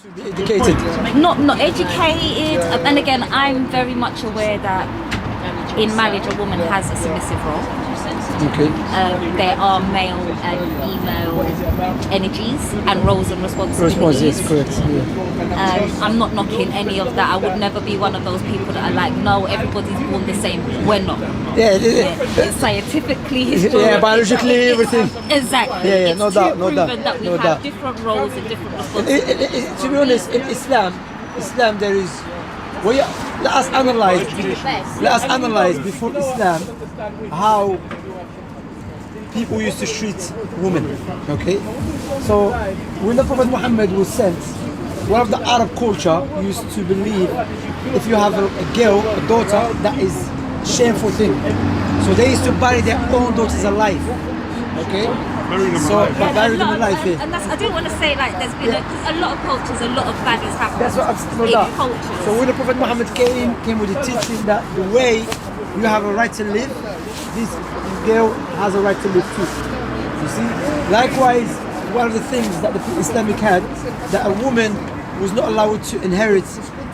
To be educated. Not educated, and again, I'm very much aware that in marriage a woman has a submissive role. Okay. There are male and female energies and roles and responsibilities. Yes, correct. Yeah. I'm not knocking any of that. I would never be one of those people that are like, no, everybody's born the same. We're not. It's scientifically, historically, biologically, everything. Exactly. Yeah, it's no doubt, no doubt, proven that we no have doubt. different roles and different responsibilities. To be honest, in Islam there is. Let us analyze before Islam how people used to treat women. Okay, so when the Prophet Muhammad was sent, one of the Arab culture used to believe if you have a girl, a daughter, that is shameful thing. So they used to bury their own daughters alive. Okay, bury them alive. And that's, I do want to say, like, there's been a lot of cultures, a lot of bad has happened. That's what I'm cultures. So when the Prophet Muhammad came with the teaching that the way you have a right to live, this girl has a right to live too. You see? Likewise, one of the things that the Islamic had, that a woman was not allowed to inherit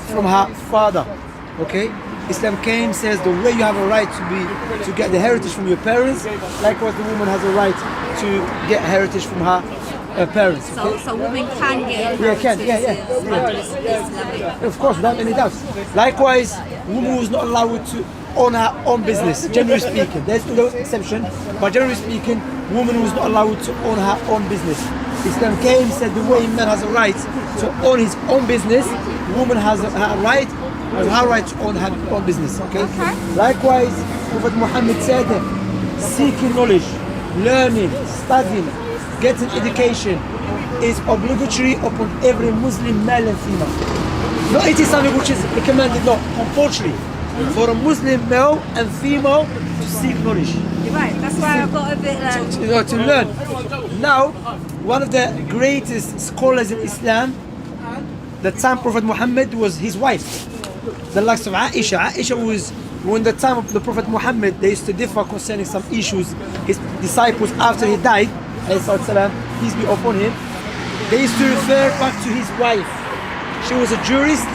from her father. Okay? Islam says the way you have a right to get the heritage from your parents, likewise the woman has a right to get heritage from her parents. Okay? So women can get Islamic. Of course, without any doubt. Likewise, woman was not allowed to own her own business, generally speaking. There's no exception, but generally speaking, woman was not allowed to own her own business. Islam said the way man has a right to own his own business, woman has a right to own her own business. Okay? Likewise, Prophet Muhammad said, seeking knowledge, learning, studying, getting education is obligatory upon every Muslim male and female. Not it is something which is recommended, no, compulsory for a Muslim male and female to seek knowledge. Right, that's why I've got a bit to learn. Now, one of the greatest scholars in Islam, the time Prophet Muhammad, was his wife, the likes of Aisha. Aisha was, when the time of the Prophet Muhammad, they used to differ concerning some issues. His disciples, after he died, peace be upon him, they used to refer back to his wife. She was a jurist,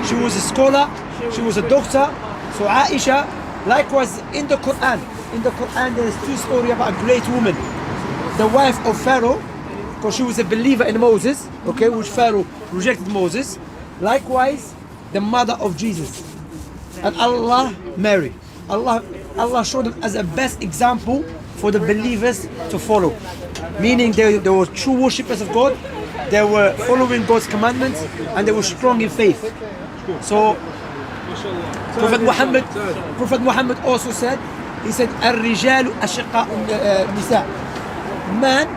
she was a scholar, she was a doctor. So Aisha, likewise in the Quran there is two stories about a great woman, the wife of Pharaoh, because she was a believer in Moses, okay, which Pharaoh rejected Moses. Likewise, the mother of Jesus, and Allah, Mary. Allah showed them as a best example for the believers to follow. Meaning they were true worshippers of God, they were following God's commandments, and they were strong in faith. So Prophet Muhammad also said, he said, الرجال أشقاء النساء. Men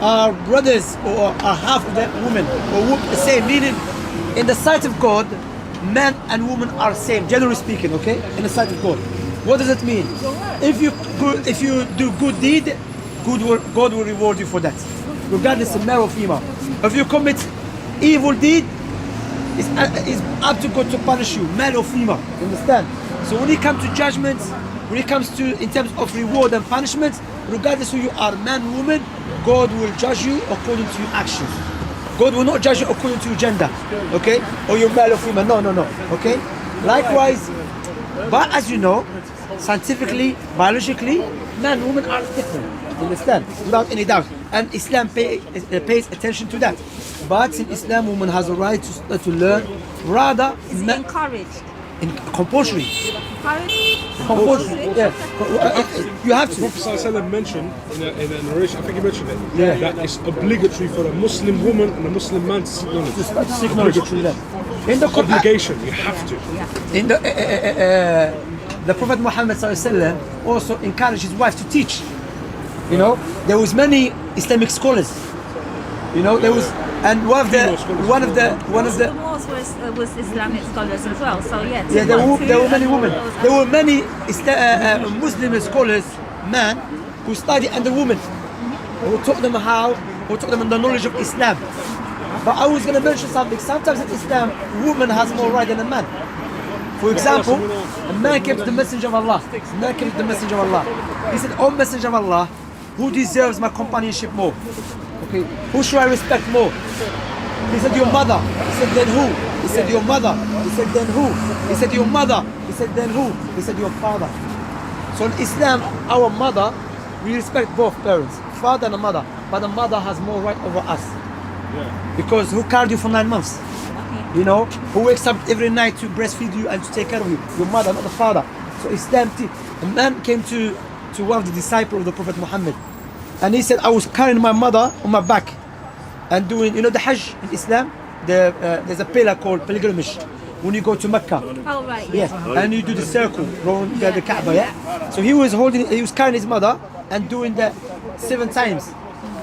are brothers or are half of the women, or the same, meaning in the sight of God, men and women are same, generally speaking, okay? In the sight of God. What does it mean? If you do good deed, God will reward you for that, regardless of male or female. If you commit evil deed, it's up to God to punish you, male or female. You understand? So when it comes to judgment, when it comes to in terms of reward and punishment, regardless who you are, man, woman, God will judge you according to your actions. God will not judge you according to your gender, okay? Or your male or female. No, okay? Likewise, but as you know, scientifically, biologically, man and woman are different. You understand? Without any doubt. And Islam pays attention to that. But in Islam, woman has a right to learn. Rather, is it encouraged? Compulsory. Compulsory? Yeah. You have to. Prophet mentioned in a narration, I think he mentioned it, that it's obligatory for a Muslim woman and a Muslim man to seek knowledge. To seek knowledge. In the obligation, you have to. In the Prophet Muhammad also encouraged his wife to teach. You know, there was many Islamic scholars. You know, there was, and one of the was Islamic scholars as well. So yeah, there were many women. There were many Muslim scholars, men, who studied under women, who taught them the knowledge of Islam. But I was going to mention something. Sometimes in Islam, woman has more right than a man. For example, a man came to the Messenger of Allah. He said, "O Messenger of Allah, who deserves my companionship more? Okay, who should I respect more? He said your mother. He said then who? He said your mother. He said then who? He said your mother. He said then who? He said your father. So in Islam, our mother, we respect both parents, father and mother, but the mother has more right over us. Because who carried you for 9 months? You know, who wakes up every night to breastfeed you and to take care of you? Your mother, not the father. So Islam, a man came to one of the disciples of the Prophet Muhammad, and he said, I was carrying my mother on my back and doing, you know, the Hajj in Islam, there's a pillar called pilgrimage when you go to Mecca. Oh, right. Yeah, and you do the circle around the Kaaba, yeah? So he was carrying his mother and doing that 7 times.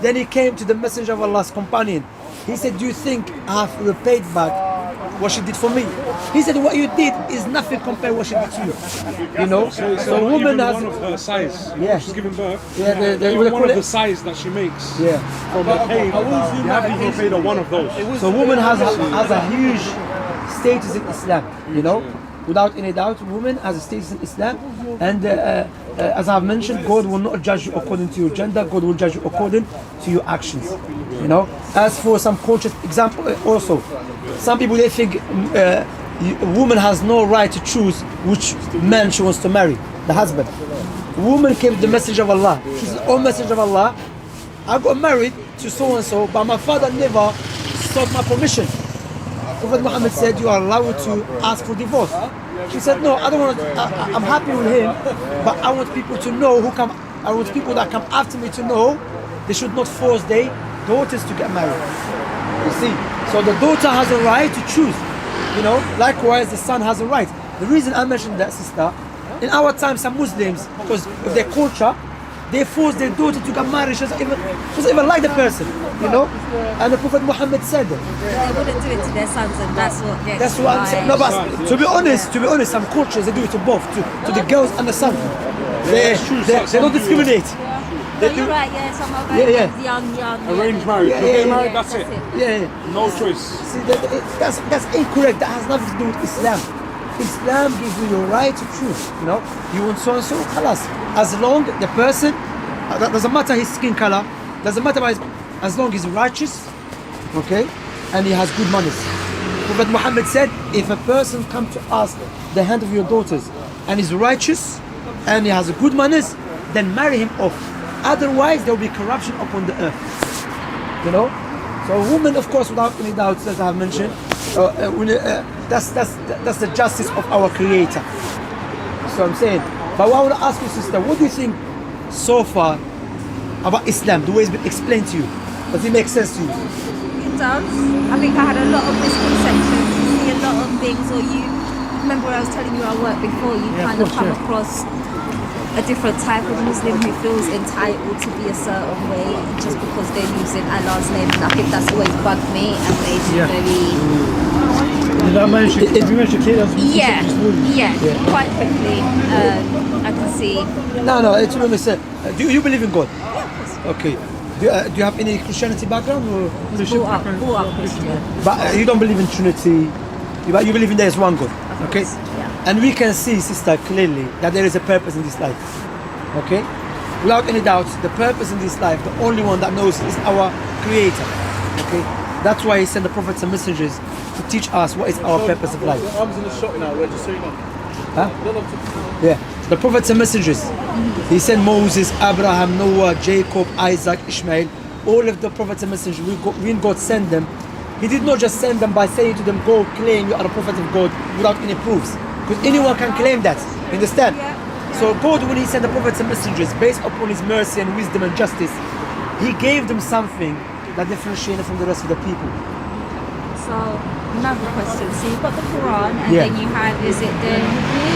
Then he came to the Messenger of Allah's companion. He said, do you think I have repaid back what she did for me? He said, what you did is nothing compared to what she did to you. You know? So a woman has... one of her size. Yeah. She's giving birth. Yeah, even one of the size that she makes. Yeah. From the pain, you haven't even paid her one of those. So a woman has a huge status in Islam, you know? Without any doubt, woman has a status in Islam. And as I've mentioned, God will not judge you according to your gender. God will judge you according to your actions. You know. As for some cultures, example also, some people they think a woman has no right to choose which man she wants to marry, the husband. A woman came to the Messenger of Allah. She said, "Oh Messenger of Allah, I got married to so and so, but my father never sought my permission." Prophet Muhammad said, "You are allowed to ask for divorce." She said, "No, I don't want. I'm happy with him, but I want people to know who come. I want people that come after me to know they should not force their daughters to get married." You see, so the daughter has a right to choose. You know, likewise the son has a right. The reason I mentioned that, sister, in our time, some Muslims, because of their culture, they force their daughter to get married. She doesn't even like the person, you know. And the Prophet Muhammad said that. They wouldn't do it to their sons, and That's what I'm saying. No, but to be honest, some cultures they do it to both, to the girls and the son. They don't discriminate. No, you're right. Yeah, some of them young. Arranged marriage. Get married, that's it. Yeah. No choice. See, that's incorrect. That has nothing to do with Islam. Islam gives you your right to choose. You know, you want so and so, khalas. As long the person, doesn't matter his skin color, doesn't matter as long he's righteous, okay, and he has good manners. Prophet Muhammad said, if a person comes to ask the hand of your daughters and is righteous and he has good manners, then marry him off. Otherwise, there will be corruption upon the earth. You know. So a woman, of course, without any doubts, as I have mentioned, that's the justice of our Creator. So I'm saying. But what I want to ask you, sister, what do you think so far about Islam, the way it's been explained to you? Does it make sense to you? It does. I think I had a lot of misconceptions. You see a lot of things, or you remember when I was telling you I worked before, you kind of come across a different type of Muslim who feels entitled to be a certain way just because they're using Allah's name. And I think that's always bugged me and made me very... quite quickly. I can see. No, it's really do you believe in God? Yeah, of course. Okay. Do you have any Christianity background? Or? Grew up Christian. But you don't believe in Trinity, but you believe in there is one God. Okay? Yeah. And we can see, sister, clearly that there is a purpose in this life. Okay? Without any doubt, the purpose in this life, the only one that knows is our Creator. Okay? That's why He sent the prophets and messengers to teach us what is our purpose of life. Huh? Yeah. The prophets and messengers. He sent Moses, Abraham, Noah, Jacob, Isaac, Ishmael. All of the prophets and messengers, when God sent them, He did not just send them by saying to them, go claim you are a prophet of God without any proofs. Because anyone can claim that. You understand? So God, when He sent the prophets and messengers, based upon His mercy and wisdom and justice, He gave them something that differentiated from the rest of the people. So, another question. So you've got the Quran and then you have, is it the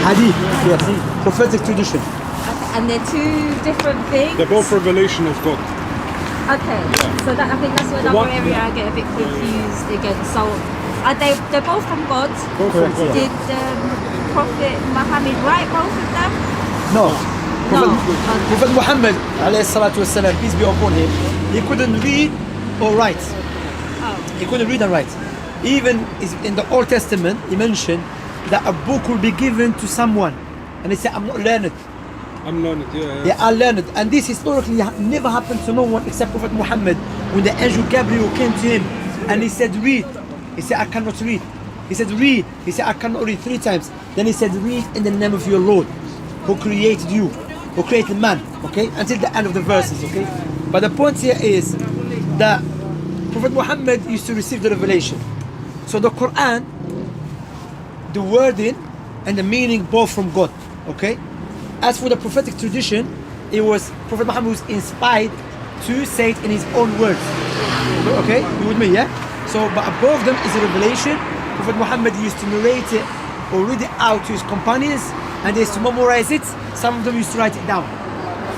Hadith? Yes. Prophetic tradition. Okay. And they're two different things? They're both revelation of God. Okay, so that, I think that's another area I get a bit confused again. So, are they're both from God? Both from God. Did Prophet Muhammad write both of them? No. No. Prophet Muhammad, والسلام, peace be upon him, he couldn't read or write. He couldn't read and write. Even in the Old Testament, he mentioned that a book will be given to someone. And he said, I'm not learned. I'm learning. Yeah, unlearned. And this historically never happened to no one except Prophet Muhammad. When the angel Gabriel came to him and he said, read. He said, I cannot read. He said, read. He said, I cannot read 3 times. Then he said, read in the name of your Lord, who created you, who created man. Okay? Until the end of the verses. Okay? But the point here is that Prophet Muhammad used to receive the revelation. So the Quran, the wording and the meaning both from God. Okay? As for the prophetic tradition, it was Prophet Muhammad was inspired to say it in his own words. Okay? You with me, yeah? So, but above them is a revelation. Prophet Muhammad used to narrate it or read it out to his companions, and they used to memorize it. Some of them used to write it down.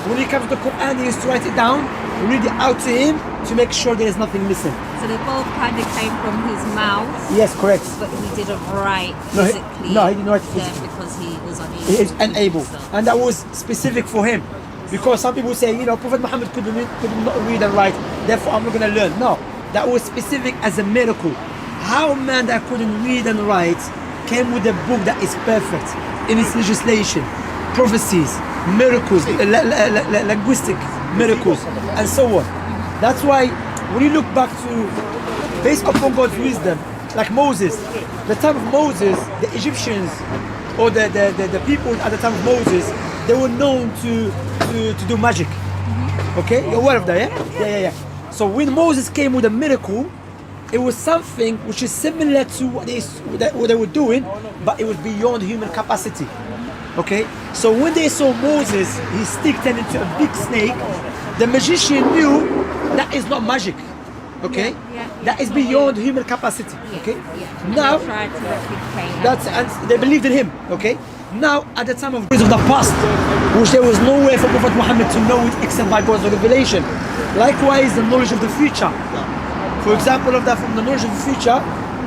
When it comes to the Quran, they used to write it down, read it out to him to make sure there is nothing missing. So they both kind of came from his mouth. Yes, correct. But he didn't write No, physically. he didn't write them physically. because he was unable. He is unable, So- and that was specific for him, because some people say, Prophet Muhammad could not read and write, therefore I'm not going to learn. No, that was specific as a miracle. How a man that couldn't read and write came with a book that is perfect in its legislation, prophecies, miracles, linguistic miracles, and so on. That's why when you look back to, based upon God's wisdom, like Moses, the time of Moses, the Egyptians or the people at the time of Moses, they were known to do magic. Okay, you're aware of that, yeah? Yeah. So when Moses came with a miracle, it was something which is similar to what they were doing, but it was beyond human capacity. Okay, so when they saw Moses, his stick turned into a big snake, the magician knew that is not magic. Okay, Yeah. that is beyond human capacity. Okay, Yeah. now And he tried to replicate that's, and they believed in him. Okay, now at the time of the past, which there was no way for Prophet Muhammad to know it except by God's revelation. Likewise, the knowledge of the future. For example of that, from the knowledge of the future,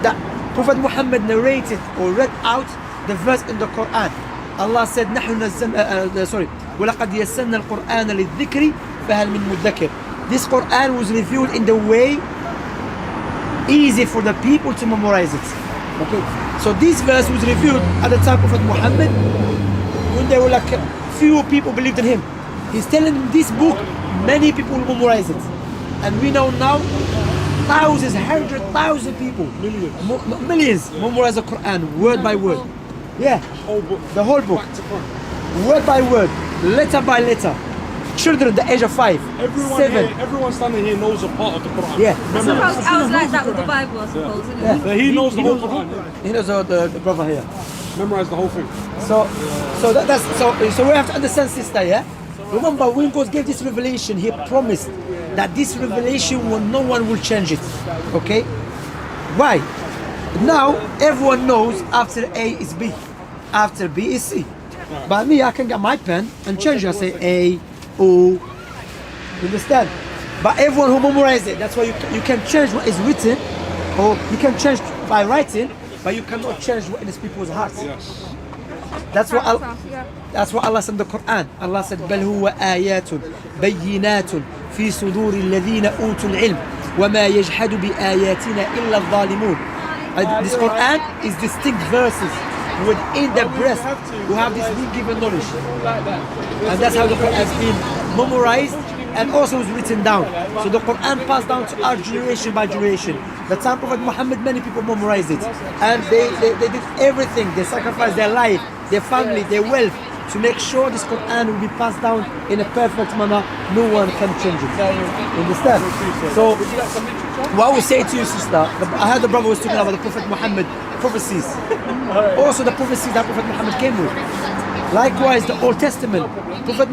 that Prophet Muhammad narrated or read out the verse in the Quran. Allah said, نحن نزلنا ولقد يسرنا القرآن للذكر فهل من مدكر. This Quran was revealed in the way easy for the people to memorize it. Okay, so this verse was revealed at the time of Prophet Muhammad when there were like few people believed in him. He's telling them this book, many people will memorize it, and we know now thousands, 100,000 people, millions memorize the Quran word by word. Yeah, the whole book, word by word, letter by letter. Children the age of 5, 7. Everyone standing here knows a part of the Quran. Yeah. I was like that with the Bible, I suppose, isn't it? But he knows the whole Quran. He knows the brother here. Memorize the whole thing. So we have to understand, sister. Yeah. Remember, when God gave this revelation, He promised that this revelation no one will change it. Okay. Why? Now everyone knows after A is B, after B is C. But me, I can get my pen and change it. I say A, O. You understand? But everyone who memorized it, that's why you can change what is written, or you can change by writing, but you cannot change what is people's hearts. Yes. That's what Allah said in the Quran. Allah said, بل هو آيات بينات في صدور الذين أوتوا العلم وما يجحد بآياتنا إلا الظالمون. This Quran is distinct verses within the breast who have this being given knowledge, and that's how the Quran has been memorized and also is written down. So the Quran passed down to our generation by generation. The time Prophet Muhammad, many people memorized it, and they did everything. They sacrificed their life, their family, their wealth to make sure this Quran will be passed down in a perfect manner. No one can change it. You understand? So what I would say to you, sister, I heard the brother was talking about the Prophet Muhammad prophecies. Also the prophecies that Prophet Muhammad came with. Likewise, the Old Testament. Prophet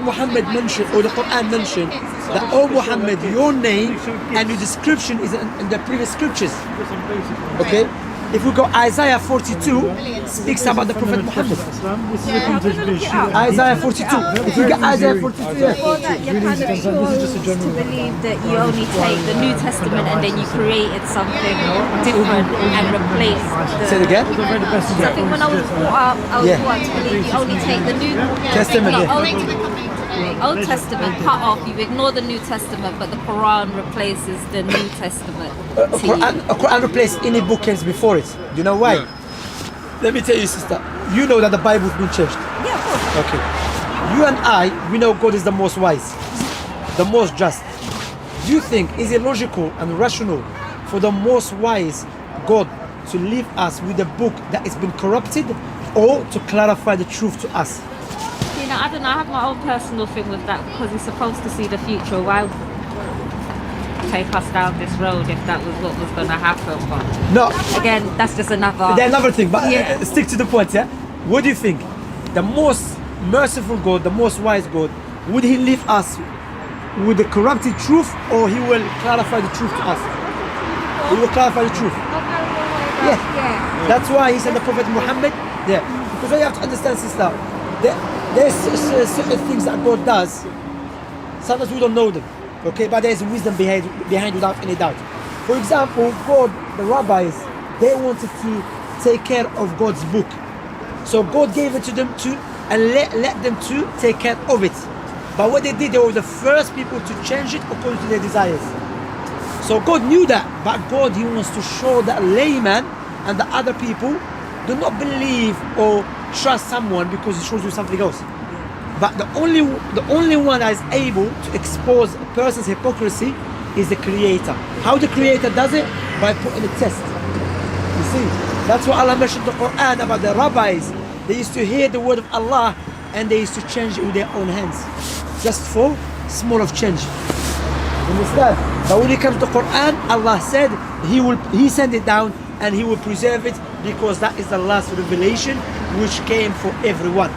Muhammad mentioned, or the Quran mentioned, that, oh Muhammad, your name and your description is in the previous scriptures. Okay? If we go Isaiah 42, speaks about the Prophet Muhammad. Isaiah 42. If you get Isaiah 42, yeah. Before that, you're kind of chose to believe that you only take the New Testament and then you created something different and replaced the... Say it again? So I think when I was brought up, I was brought up to believe you only take the New Testament, Old Testament cut off, you ignore the New Testament, but the Quran replaces the New Testament. Quran replaced any book came before it. Do you know why? Yeah. Let me tell you, sister. You know that the Bible's been changed. Yeah, of Okay. You and I, we know God is the most wise, the most just. Do you think is it logical and rational for the most wise God to leave us with a book that has been corrupted, or to clarify the truth to us? You know, I don't know, I have my own personal thing with that, because he's supposed to see the future. Why take us down this road if that was what was going to happen? But No. again, that's just another... Another thing, but Yeah. stick to the point, yeah? What do you think? The most merciful God, the most wise God, would he leave us with the corrupted truth, or he will clarify the truth to us? He will clarify the truth. Yeah. Yeah. That's why he said the Prophet Muhammad, yeah. Because what you have to understand, sister, there's certain things that God does, sometimes we don't know them, okay? But there's wisdom behind without any doubt. For example, God, the rabbis, they wanted to take care of God's book. So God gave it to them to, and let them to take care of it. But what they did, they were the first people to change it according to their desires. So God knew that, but God, he wants to show that layman and the other people do not believe or trust someone because he shows you something else. But the only one that is able to expose a person's hypocrisy is the Creator. How the Creator does it? By putting a test. You see, that's what Allah mentioned in the Quran about the rabbis. They used to hear the word of Allah and they used to change it with their own hands, just for small of change. Understand? But when it comes to Quran, Allah said He sent it down and He will preserve it, because that is the last revelation which came for everyone.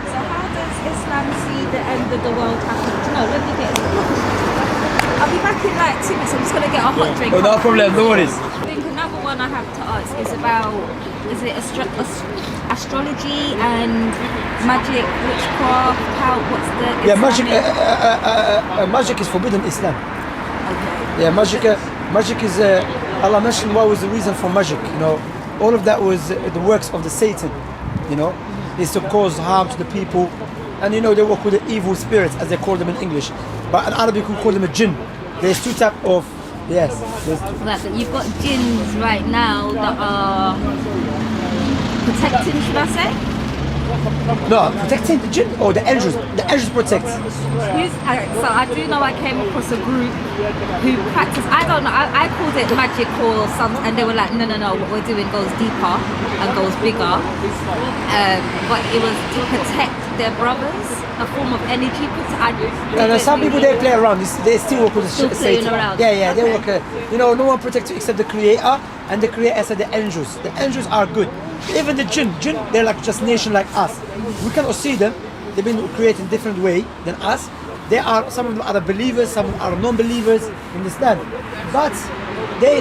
So how does Islam see the end of the world happen? No, let me get I'll be back in like 2 minutes. I'm just going to get a hot drink. Oh, no problem, no worries. I think another one I have to ask is about, is it astrology and magic, witchcraft? What's the Magic is forbidden in Islam. Okay. Yeah, magic is Allah mentioned what was the reason for magic. You know, all of that was the works of the Satan. You know, is to cause harm to the people, and you know they work with the evil spirits, as they call them in English, but in Arabic we call them a jinn. There's two types of But you've got jinns right now that are protecting, should I say? No, protecting the jinn or the angels. The angels protect. So I do know I came across a group who practice. I don't know. I called it magic or something, and they were like, no. What we're doing goes deeper and goes bigger. But it was to protect their brothers, a form of energy. Some people they play around. They still work with the playing Satan. around. Yeah, they work. You know, no one protects you except the Creator, and the Creator said the angels. The angels are good. Even the jinn, they're like just nation like us. We cannot see them. They've been created in a different way than us. Some of them are believers, some of them are non-believers. Understand? But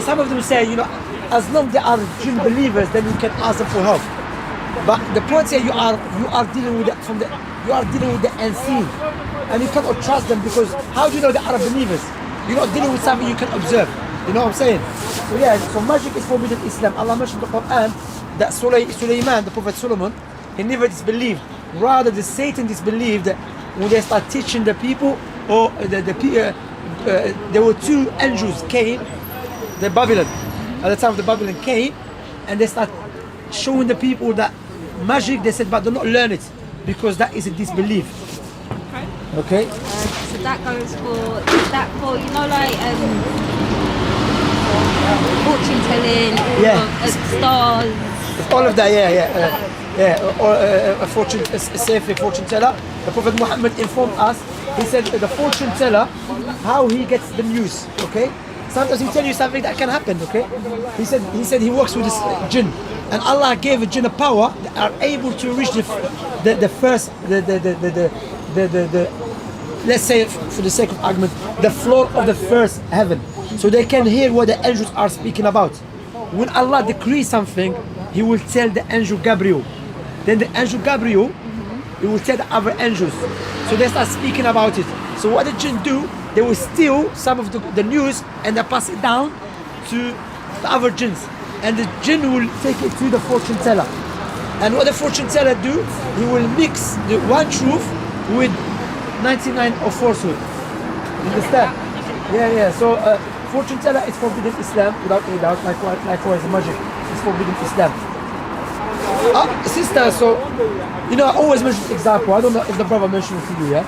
some of them say, you know, as long as they are jinn believers, then you can ask them for help. But the point here, you are dealing with the unseen, and you cannot trust them, because how do you know they are believers? You're not dealing with something you can observe. You know what I'm saying? So yeah, so magic is forbidden in Islam. Allah mentioned in the Quran that Sulaiman, the Prophet Solomon, he never disbelieved. Rather, the Satan disbelieved when they start teaching the people, or there were two angels came, the Babylon, at the time of the Babylon came, and they start showing the people that magic. They said, but do not learn it, because that is a disbelief. Okay. So that goes for, is that for, you know, like fortune telling, stars. All of that, a fortune, a safe fortune teller. The Prophet Muhammad informed us. He said the fortune teller, how he gets the news. Okay, sometimes he tell you something that can happen. Okay, he said he works with this jinn, and Allah gave a jinn a power that are able to reach the first let's say, for the sake of argument, the floor of the first heaven, so they can hear what the angels are speaking about. When Allah decrees something, He will tell the angel Gabriel. Then the angel Gabriel, he will tell the other angels. So they start speaking about it. So what the jinn do, they will steal some of the news and they pass it down to the other jinns. And the jinn will take it to the fortune teller. And what the fortune teller do, he will mix the one truth with 99 of falsehood. You understand? Yeah. So fortune teller is forbidden in Islam without any doubt. Likewise magic is forbidden in Islam. Sister, so, you know, I always mention this example. I don't know if the brother mentioned it to you, yeah?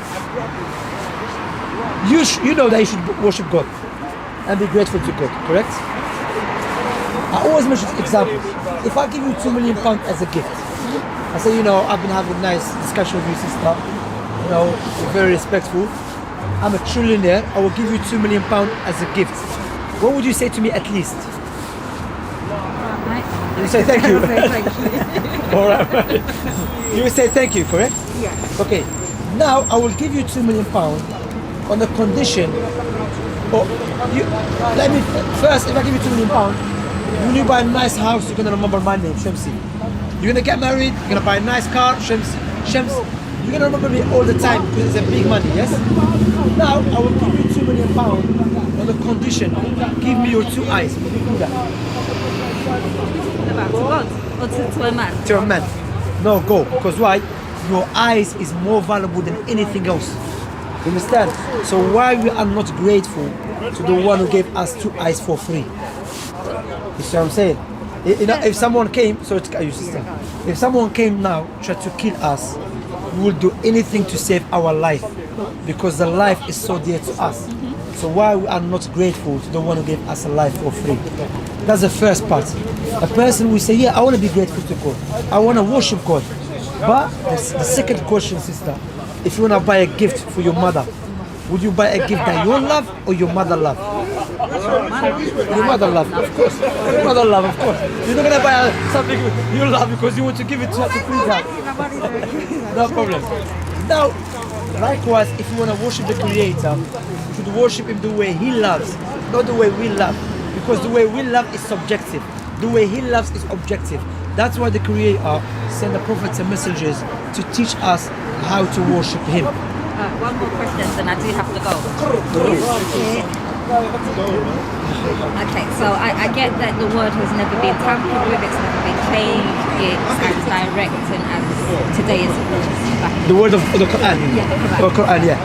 You know that you should worship God and be grateful to God, correct? I always mention this example. If I give you £2 million as a gift, I say, you know, I've been having a nice discussion with you, sister. You know, you're very respectful. I'm a trillionaire. I will give you £2 million as a gift. What would you say to me at least? You say thank you. All right. You will say thank you, correct? Yeah. Okay. Now I will give you £2 million on the condition. Or you let me first. If I give you £2 million, when you buy a nice house, you're gonna remember my name, Shamsi. You're gonna get married. You're gonna buy a nice car, Shamsi. Shamsi. You're gonna remember me all the time because it's a big money. Yes. Now I will give you £2 million on the condition. Give me your 2 eyes. Will you do that? About to God or to a man? To a man. No, go. Because why? Your eyes is more valuable than anything else. You understand? So why we are not grateful to the one who gave us 2 eyes for free? You see what I'm saying? You know, if someone came, sorry to cut you, sister. If someone came now, tried to kill us, we will do anything to save our life because the life is so dear to us. So why we are not grateful to the one who gave us a life for free? That's the first part. A person will say, yeah, I want to be grateful to God. I want to worship God. But the second question, sister, if you want to buy a gift for your mother, would you buy a gift that you love or your mother love? Your mother love, of course. Your mother love, of course. You're not going to buy something you love because you want to give it to her to please her. No problem. Now, likewise, if you want to worship the Creator, you should worship Him the way He loves, not the way we love. Because the way we love is subjective. The way He loves is objective. That's why the Creator sent the prophets and messengers to teach us how to worship Him. One more question, then I do have to go. Okay, so I get that the word has never been tampered with, it's never been changed, it's as direct and as today is back. The word of the Quran? Yeah, the Quran. The Quran, yeah.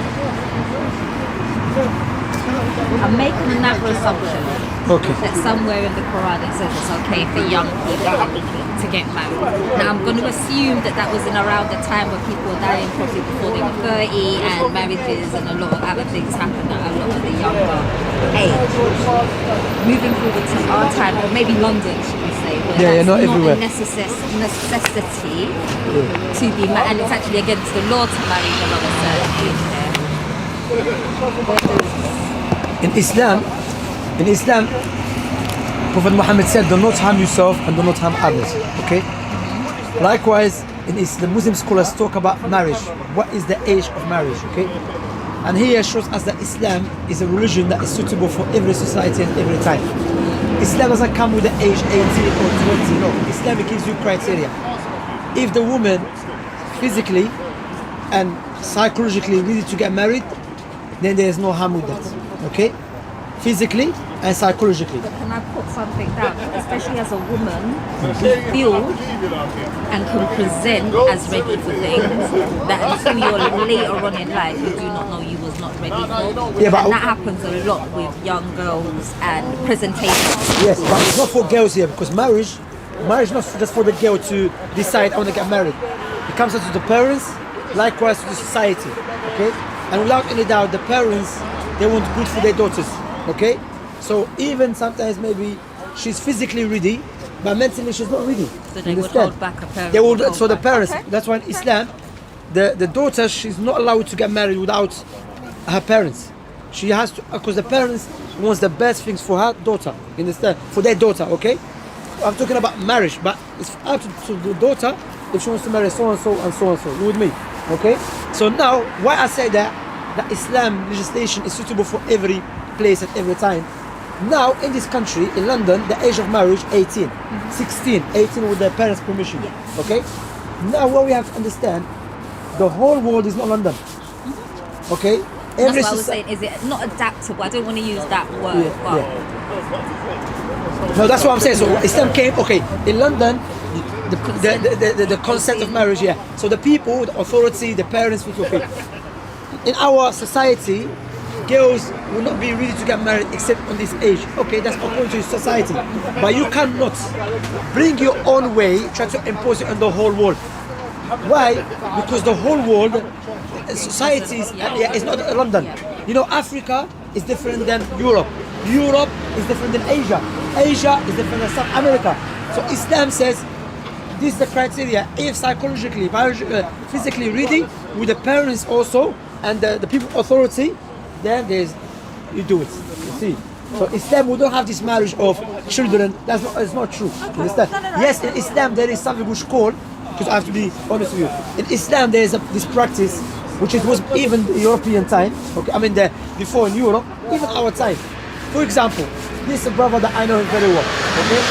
I'm making another assumption. Okay. That somewhere in the Quran it says it's okay for young people to get married. Now I'm going to assume that that was in around the time where people were dying probably before they were 30 and marriages and a lot of other things happened at a lot of the younger age. Moving forward to our time, or maybe London should we say, where not everywhere. a necessity to be married, and it's actually against the law to marry below a certain age there. In Islam, Prophet Muhammad said, do not harm yourself and do not harm others. Okay? Likewise, the Muslim scholars talk about marriage. What is the age of marriage? Okay? And here shows us that Islam is a religion that is suitable for every society and every time. Islam doesn't come with the age 18 or 20. No, Islam gives you criteria. If the woman physically and psychologically ready to get married, then there is no harm with that. Okay? Physically and psychologically. But can I put something down, especially as a woman who feels and can present as ready for things that until you're later on in life you do not know you was not ready for. Yeah, but and that happens a lot with young girls and presentation. Yes, but it's not for girls here because marriage is not just for the girl to decide I want to get married. It comes out to the parents, likewise to the society. Okay? And without any doubt, the parents, they want good for their daughters. Okay, so even sometimes maybe she's physically ready, but mentally she's not ready. So they would hold back a parent. They would. So the back. parents. Okay. That's why in Islam, the daughter, she's not allowed to get married without her parents. She has to, because the parents wants the best things for her daughter. You understand? For their daughter. Okay. I'm talking about marriage, but it's up to the daughter if she wants to marry so and so and so and so. You with me? Okay. So now, why I say that Islam legislation is suitable for every place at every time. Now in this country, in London, the age of marriage 18, 16, 18 with the parents' permission. Yes. Okay. Now what we have to understand, the whole world is not London. Okay. That's what I was saying. Is it not adaptable? I don't want to use that word. Yeah. No, that's what I'm saying. So Islam came. Okay, in London, the concept of marriage. Yeah. So the people, the authority, the parents, okay. In our society, girls will not be ready to get married except on this age. Okay, that's according to society. But you cannot bring your own way, try to impose it on the whole world. Why? Because the whole world, society is not London. You know, Africa is different than Europe. Europe is different than Asia. Asia is different than South America. So Islam says, this is the criteria. If psychologically, biologically, physically ready, with the parents also, and the people authority, then you do it. You see. So Islam, we don't have this marriage of children. It's not true. Okay. Understand? No. Yes, in Islam there is something which called, because I have to be honest with you. In Islam there is this practice, which it was even European time. Okay, I mean before in Europe, even our time. For example, this is a brother that I know him very well. Okay.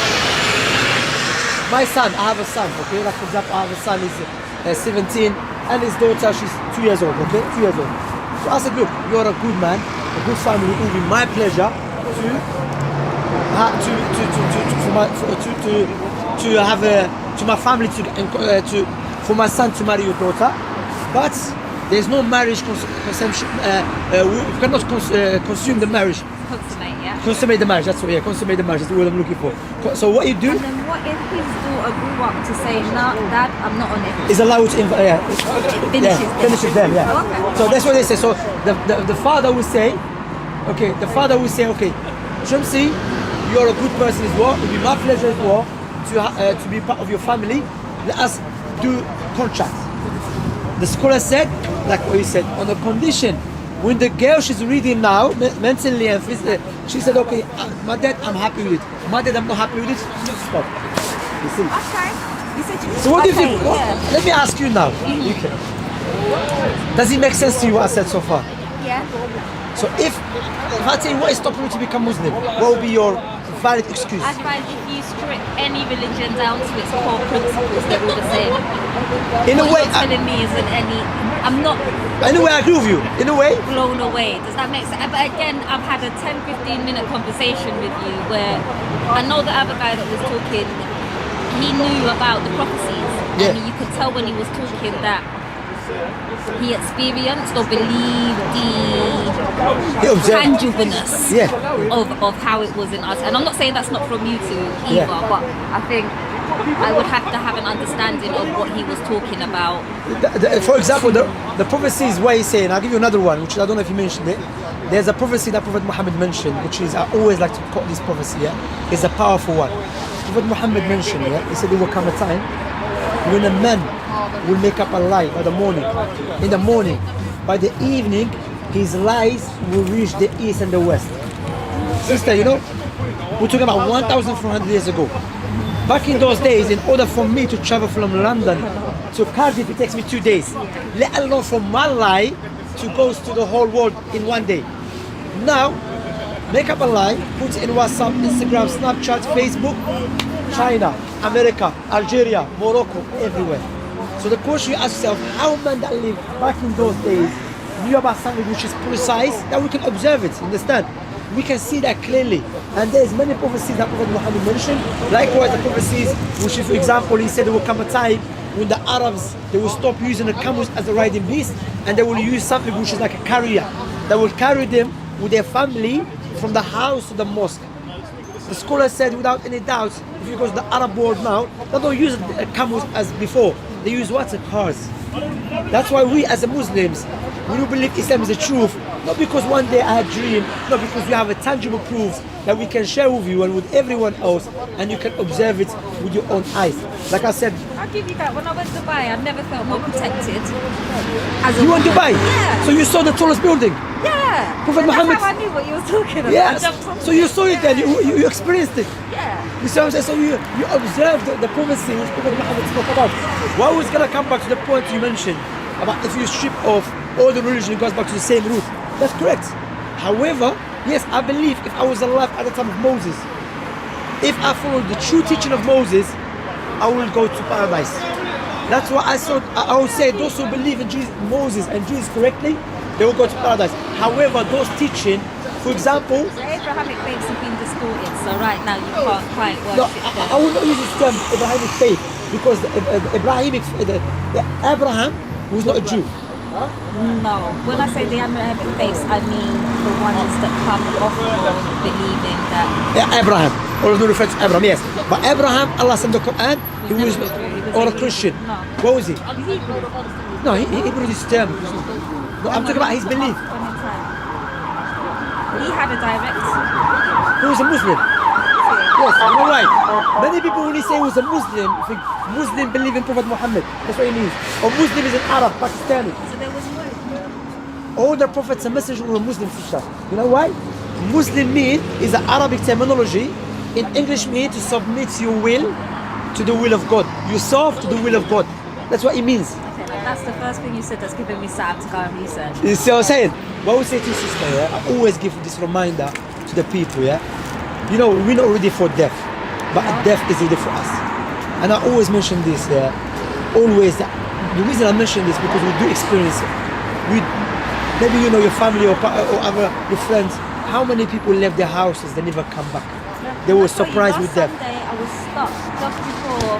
My son, I have a son. Okay, like for example, I have a son. He's 17, and his daughter, she's 2 years old. Okay, 2 years old. So I said, look, you're a good man, a good family. It will be my pleasure to my family for my son to marry your daughter, but there's no marriage consumption. We cannot consume the marriage. Consummate, yeah. Consummate the marriage. That's what. Yeah, consummate the marriage. That's what I'm looking for. So what you do And then what if his daughter grew up to say, no, Dad, I'm not on it? is allowed to Finishes them. Yeah. Okay. So that's what they say. So the father will say, okay. The father will say, okay, Shamsi, you're a good person as well. It will be my pleasure as well to be part of your family. Let us do contract. The scholar said, like what you said, on the condition when the girl she's reading now, mentally and physically, she said, okay, my dad, I'm happy with it. My dad, I'm not happy with it. Stop. You see. Okay. You said you So what do you okay, think? yeah. Let me ask you now. Okay. Does it make sense to you what I said so far? Yeah. So if I tell you what is stopping you to become Muslim, what would be your valid excuse? I find if you strip any religion down to its core principles, they're all the same. In a What way, you're telling me isn't I'm not I agree with you. In a way, blown away. Does that make sense? But again, I've had a 10-15 minute conversation with you where I know the other guy that was talking, he knew about the prophecies. Yeah. And you could tell when he was talking that he experienced or believed he observed. tangibleness Yeah. of how it was in us. And I'm not saying that's not from you two either, Yeah. but I think I would have to have an understanding of what he was talking about. For example, the prophecies where he's saying, I'll give you another one, which I don't know if you mentioned it. There's a prophecy that Prophet Muhammad mentioned, which is, I always like to quote this prophecy, yeah? It's a powerful one. Prophet Muhammad mentioned, yeah? He said there will come a time when a man will make up a lie by the morning. In the morning, by the evening, his lies will reach the east and the west. Sister, you know, we're talking about 1,400 years ago. Back in those days, in order for me to travel from London to Cardiff, it takes me 2 days. Let alone from my lie to go to the whole world in 1 day. Now, make up a lie, put it in WhatsApp, Instagram, Snapchat, Facebook, China, America, Algeria, Morocco, everywhere. So the question you ask yourself, how men that lived back in those days knew about something which is precise, that we can observe it, understand? We can see that clearly. And there's many prophecies that Prophet Muhammad mentioned. Likewise, the prophecies, which is, for example, he said there will come a time when the Arabs, they will stop using the camels as a riding beast, and they will use something which is like a carrier that will carry them with their family from the house to the mosque. The scholar said without any doubt, if you go to the Arab world now, they don't use camels as before. They use what? Cars. That's why we as a Muslims, we do believe Islam is the truth, not because one day I had a dream, not because we have a tangible proof that we can share with you and with everyone else, and you can observe it with your own eyes. Like I said, I'll give you that. When I went to Dubai, I never felt more protected. you went to Dubai? Yeah. So you saw the tallest building? Yeah. Prophet And Muhammad- that's how I knew what you were talking about. Yes. I jumped on So you saw it then, you experienced it. Yeah. You see what I'm saying? So you observed the prophecy which Prophet Muhammad spoke about. Well, I was going to come back to the point you mentioned about if you strip off all the religion, it goes back to the same root. That's correct. However, yes, I believe if I was alive at the time of Moses, if I followed the true teaching of Moses, I will go to paradise. That's why I would say those who believe in Jesus, Moses and Jesus correctly, they will go to paradise. However, those teaching, for example, The Abrahamic faiths have been distorted, so right now you can't quite no, worship them. I will not use this term Abrahamic faith because the Abrahamic, Abraham was not a Jew. No. When I say the Abrahamic faiths, I mean the ones that come off of believing that. Yeah, Abraham. All of them refer to Abraham, yes. But Abraham, Allah said in the Quran, he was or a Christian. No. What was he? Hebrew. No, he brought his term. No, I'm talking about his belief. He had a direct. He was a Muslim. Yes, you know why? Many people when he say he was a Muslim, think Muslim believe in Prophet Muhammad. That's what he means. Or Muslim is an Arab, Pakistani. So there was no. All the prophets and messengers were Muslim, sister. You know why? Muslim mean is an Arabic terminology. In English mean to submit your will to the will of God. You serve to the will of God. That's what it means. Okay, that's the first thing you said that's giving me time to go and research. You see what I'm saying? What we say to sister, yeah? I always give this reminder to the people, yeah? You know, we're not ready for death, but death is ready for us. And I always mention this, yeah? Always. The reason I mention this because we do experience it. Maybe you know your family or other your friends. How many people left their houses? They never come back. They were surprised with death. Sunday I was stuck just before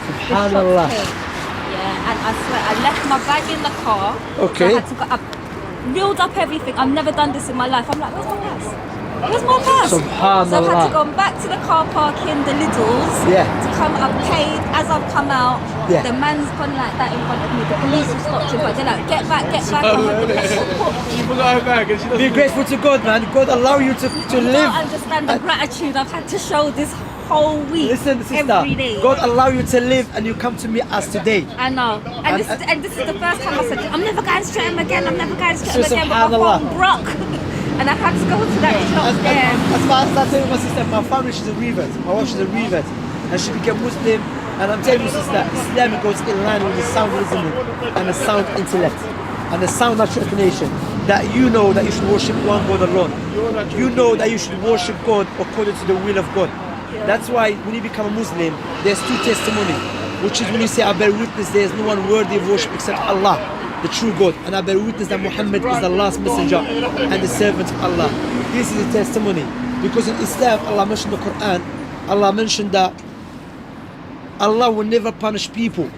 Subhanallah. the shop came. Yeah, and I swear I left my bag in the car. Okay. So I had to go up, reeled up everything. I've never done this in my life. I'm like, where's my purse? Where's my purse? Subhanallah. So I've had to go back to the car park in the Lidl's to come. I've paid as I've come out. Yeah. The man's gone like that in front of me. The police have stopped him, but they're like, get back, get back. I'm like, She forgot her bag and she doesn't. Be grateful to God, man. God allow you to you live. don't understand the gratitude I've had to show this whole week. Listen, sister. Every day. God allow you to live, and you come to me as today. I know. And this is the first time I said, I'm never going to Streatham again. I'm never going to Streatham again. But my Subhanallah. phone broke. And I had to go to that shop there. As far as I tell you, my sister, my family, she's a revert. My wife, she's a revert. And she became Muslim. And I'm telling you, sister, Islam goes in line with the sound reasoning and the sound intellect and the sound natural inclination. That you know that you should worship one God alone. You know that you should worship God according to the will of God. That's why when you become a Muslim, there's two testimony, which is when you say, I bear witness there is no one worthy of worship except Allah, the true God, and I bear witness that Muhammad is the last messenger and the servant of Allah. This is a testimony. Because in Islam, Allah mentioned in the Quran, Allah mentioned that Allah will never punish people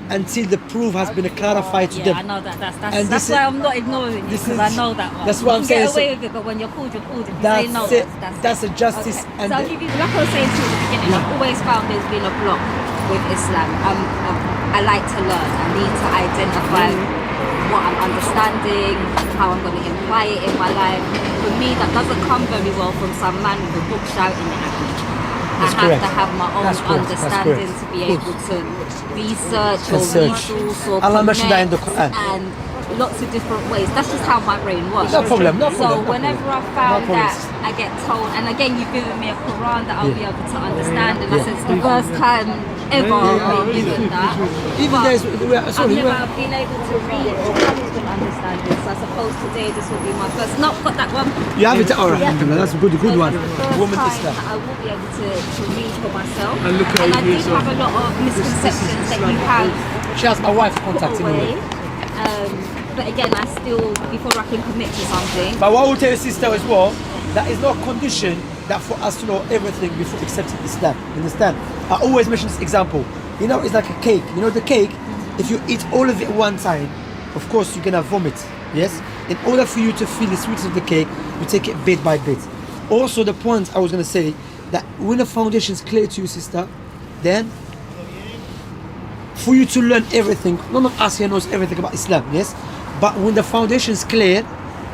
until the proof has been clarified to them. I know that. And That's why I'm not ignoring it, because I know that one. That's what I'm you saying. Get away with it, but when you're called, you're called. If you That's say no, it. that's a justice. Okay. And so I'll give you, like I was saying to you at the beginning, I've always found there's been a block with Islam. I like to learn. I need to identify what I'm understanding, how I'm going to imply it in my life. For me, that doesn't come very well from some man with a book shouting it at me. I have to have my own understanding to be able to research or resource or Allah mentioned that in the Quran. And lots of different ways. That's just how my brain works. No problem, no So problem. whenever I found that I get told, and again you've given me a Quran that I'll be able to understand, and I said it's the first time ever I've been given that. Even But there's, I've never been able to read to understand this. So I suppose today this will be my first. Not got that one. you have it. All right, that's a good one. The first Woman time Islam. that I will be able to read for myself. And look at and I it do yourself. have a lot of misconceptions that you have She has my wife put contacting away. me. But again, I still, before I can commit to something, But what I will tell your sister as well, that is not a condition that for us to know everything before accepting Islam. Understand? I always mention this example. You know, it's like a cake. You know the cake, if you eat all of it one time, of course you're gonna vomit. Yes? In order for you to feel the sweetness of the cake, you take it bit by bit. Also the point I was gonna say, that when the foundation is clear to you, sister, then for you to learn everything, none of us here knows everything about Islam, yes? But when the foundation is clear,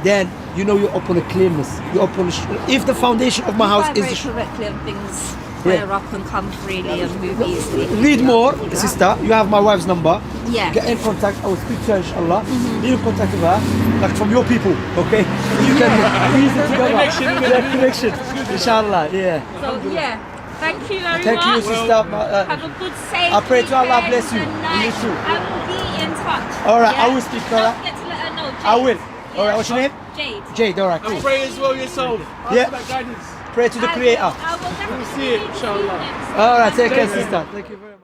then you know you're upon a clearness. You're upon if the foundation of my house very is correctly and things clear up and come freely and move easily. read more, sister. You have my wife's number. Yeah. Get in contact. I will speak to her, inshallah. Be in contact with her, like from your people, okay? You can use it together. Connection. Inshallah, yeah. So yeah, thank you very Thank you, much. sister. Have a good, safe I pray to Allah weekend bless you. and You night. too. I will be in touch. All right, yeah? I will speak, Don't alright? forget to let her know. Jade. I will. All right, what's your name? Jade. Jade. All right, cool. And pray as well yourself. Ask Yeah. for that guidance. Pray to the I will- Creator. I will definitely see it, inshallah. next All right, take care, Thank you. sister. Thank you very much.